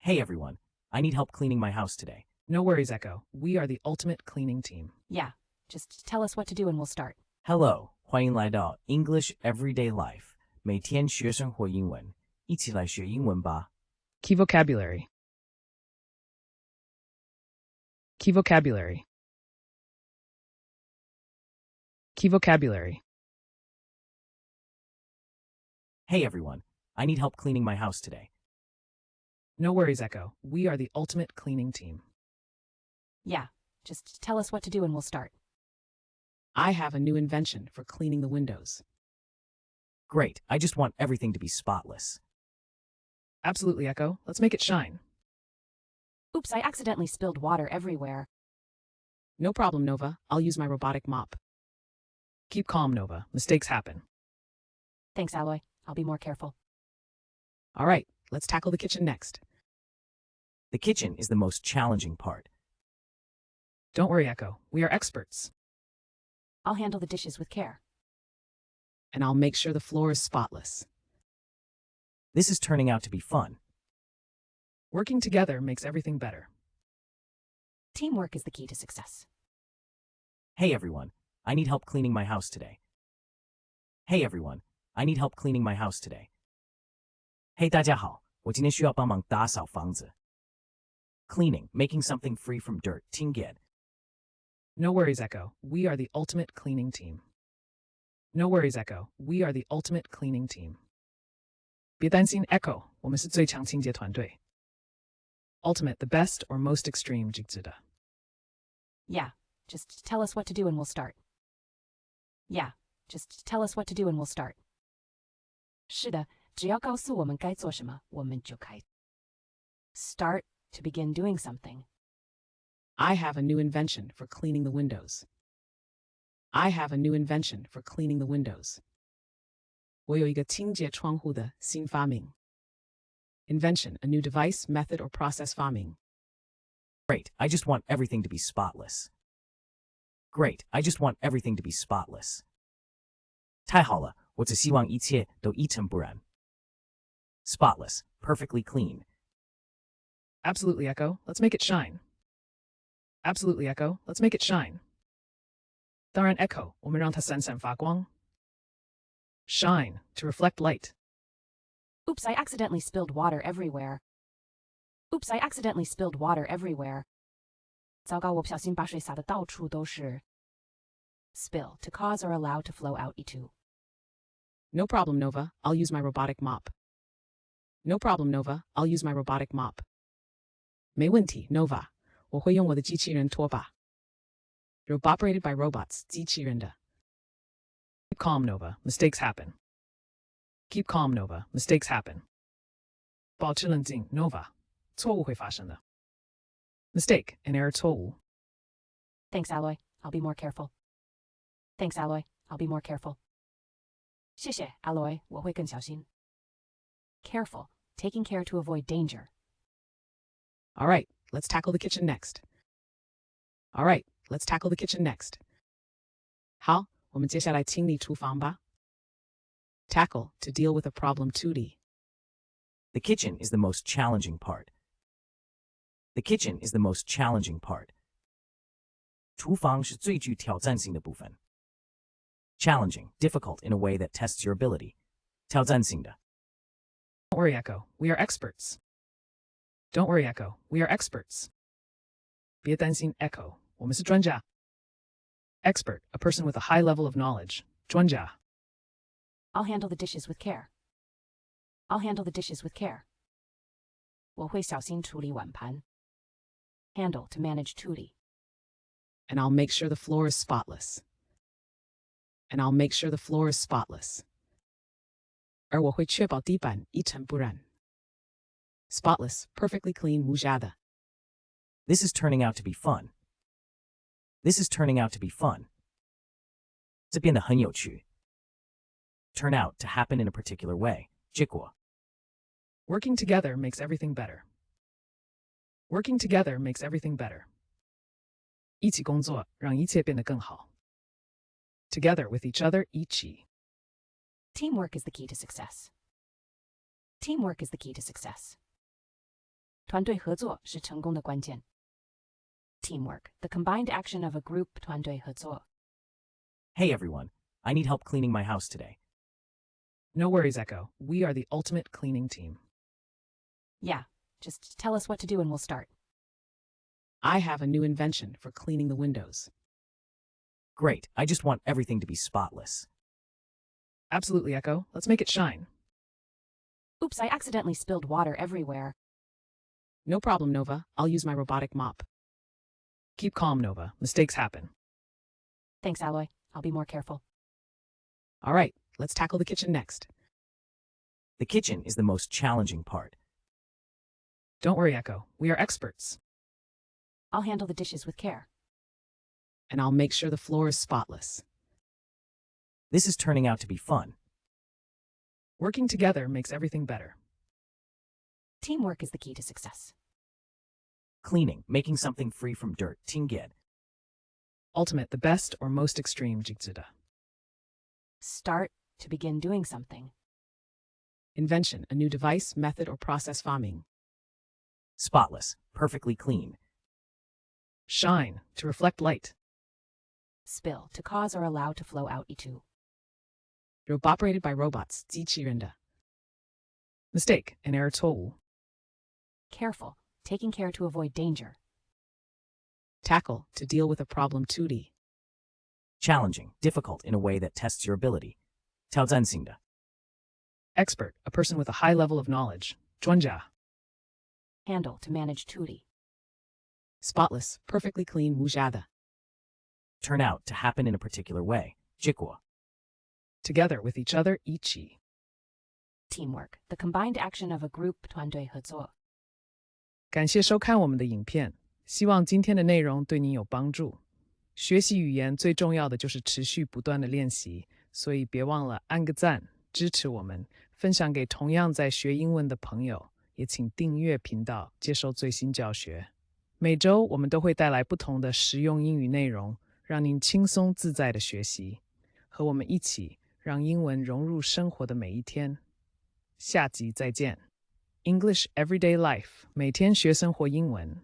Hey everyone, I need help cleaning my house today. No worries, Echo. We are the ultimate cleaning team. Yeah, just tell us what to do and we'll start. Hello, 欢迎来到 English Everyday Life，每天学生活英文，一起来学英文吧。Key vocabulary. Key vocabulary. Key vocabulary. Hey everyone, I need help cleaning my house today. No worries, Echo. We are the ultimate cleaning team. Yeah, just tell us what to do and we'll start. I have a new invention for cleaning the windows. Great, I just want everything to be spotless. Absolutely, Echo. Let's make it shine. Oops, I accidentally spilled water everywhere. No problem, Nova. I'll use my robotic mop. Keep calm, Nova. Mistakes happen. Thanks, Alloy. I'll be more careful. All right, let's tackle the kitchen next. The kitchen is the most challenging part. Don't worry, Echo. We are experts. I'll handle the dishes with care. And I'll make sure the floor is spotless. This is turning out to be fun. Working together makes everything better. Teamwork is the key to success. Hey everyone, I need help cleaning my house today. Hey everyone, I need help cleaning my house today. Hey 大家好，我今天需要帮忙打扫房子。Cleaning, making something free from dirt, 清洁。No worries, Echo. We are the ultimate cleaning team. No worries, Echo. We are the ultimate cleaning team. 别担心 Echo, 我们是最强清洁团队。Ultimate, the best or most extreme 极致的。Yeah, just tell us what to do and we'll start. Yeah, just tell us what to do and we'll start. 是的，只要告诉我们该做什么，我们就开。Start to begin doing something. I have a new invention for cleaning the windows. I have a new invention for cleaning the windows. 我有一个清洁窗户的新发明。Invention, a new device, method, or process 发明。Great, I just want everything to be spotless. Great, I just want everything to be spotless. 太好了，我只希望一切都一尘不染。Spotless, perfectly clean. Absolutely, Echo. Let's make it shine. Absolutely, Echo. Let's make it shine. 当然 Echo, 我们让它闪闪发光。Shine, to reflect light. Oops, I accidentally spilled water everywhere. Oops, I accidentally spilled water everywhere. 糟糕，我不小心把水洒得到处都是。Spill, to cause or allow to flow out into. No problem, Nova. I'll use my robotic mop. No problem, Nova. I'll use my robotic mop. 没问题 Nova. 我会用我的机器人拖把。Operated by robots, 机器人的。Keep calm, Nova. Mistakes happen. Keep calm, Nova. Mistakes happen. 保持冷静 Nova. 错误会发生的。Mistake, an error 错误。Thanks, Alloy. I'll be more careful. Thanks, Alloy. I'll be more careful. 谢谢 Alloy. 我会更小心。Careful, taking care to avoid danger. All right, let's tackle the kitchen next. All right, let's tackle the kitchen next. 好，我们接下来清理厨房吧。Tackle, to deal with a problem 2D. The kitchen is the most challenging part. The kitchen is the most challenging part. 厨房是最具挑战性的部分。Challenging, difficult in a way that tests your ability. 挑战性的。Don't worry, Echo. We are experts. Don't worry, Echo. We are experts. 别担心 Echo. 我们是专家。Expert, a person with a high level of knowledge. 专家。I'll handle the dishes with care. I'll handle the dishes with care. 我会小心处理碗盘。Handle, to manage 处理。And I'll make sure the floor is spotless. And I'll make sure the floor is spotless. 而我会确保地板一尘不染。Spotless, perfectly clean, 无瑕的。This is turning out to be fun. This is turning out to be fun. 这变得很有趣。Turn out, to happen in a particular way. 结果。Working together makes everything better. Working together makes everything better. 一起工作，让一切变得更好。Together with each other, 一起。Teamwork is the key to success. Teamwork is the key to success. 团队合作是成功的关键。Teamwork, the combined action of a group 团队合作。Hey everyone, I need help cleaning my house today. No worries, Echo. We are the ultimate cleaning team. Yeah, just tell us what to do and we'll start. I have a new invention for cleaning the windows. Great, I just want everything to be spotless. Absolutely, Echo. Let's make it shine. Oops, I accidentally spilled water everywhere. No problem, Nova. I'll use my robotic mop. Keep calm, Nova. Mistakes happen. Thanks, Alloy. I'll be more careful. All right, let's tackle the kitchen next. The kitchen is the most challenging part. Don't worry, Echo. We are experts. I'll handle the dishes with care. And I'll make sure the floor is spotless. This is turning out to be fun. Working together makes everything better. Teamwork is the key to success. Cleaning, making something free from dirt, tinged. Ultimate, the best or most extreme jigsuda. Start to begin doing something. Invention, a new device, method, or process farming. Spotless, perfectly clean. Shine, to reflect light. Spill, to cause or allow to flow out itu. Operated by robots, 机器人的. Mistake, an error 错误. Careful, taking care to avoid danger. Tackle, to deal with a problem 2D. Challenging, difficult in a way that tests your ability. 挑战性的. Expert, a person with a high level of knowledge. 专家. Handle, to manage 2D. Spotless, perfectly clean 无瑕的. Turn out to happen in a particular way. 结果. Together with each other, 一起. Teamwork, the combined action of a group 团队合作。感谢收看我们的影片，希望今天的内容对您有帮助。学习语言最重要的就是持续不断的练习，所以别忘了按个赞，支持我们，分享给同样在学英文的朋友，也请订阅频道，接受最新教学。每周我们都会带来不同的实用英语内容，让您轻松自在的学习，和我们一起让英文融入生活的每一天。下集再见。English Everyday Life， 每天学生活英文。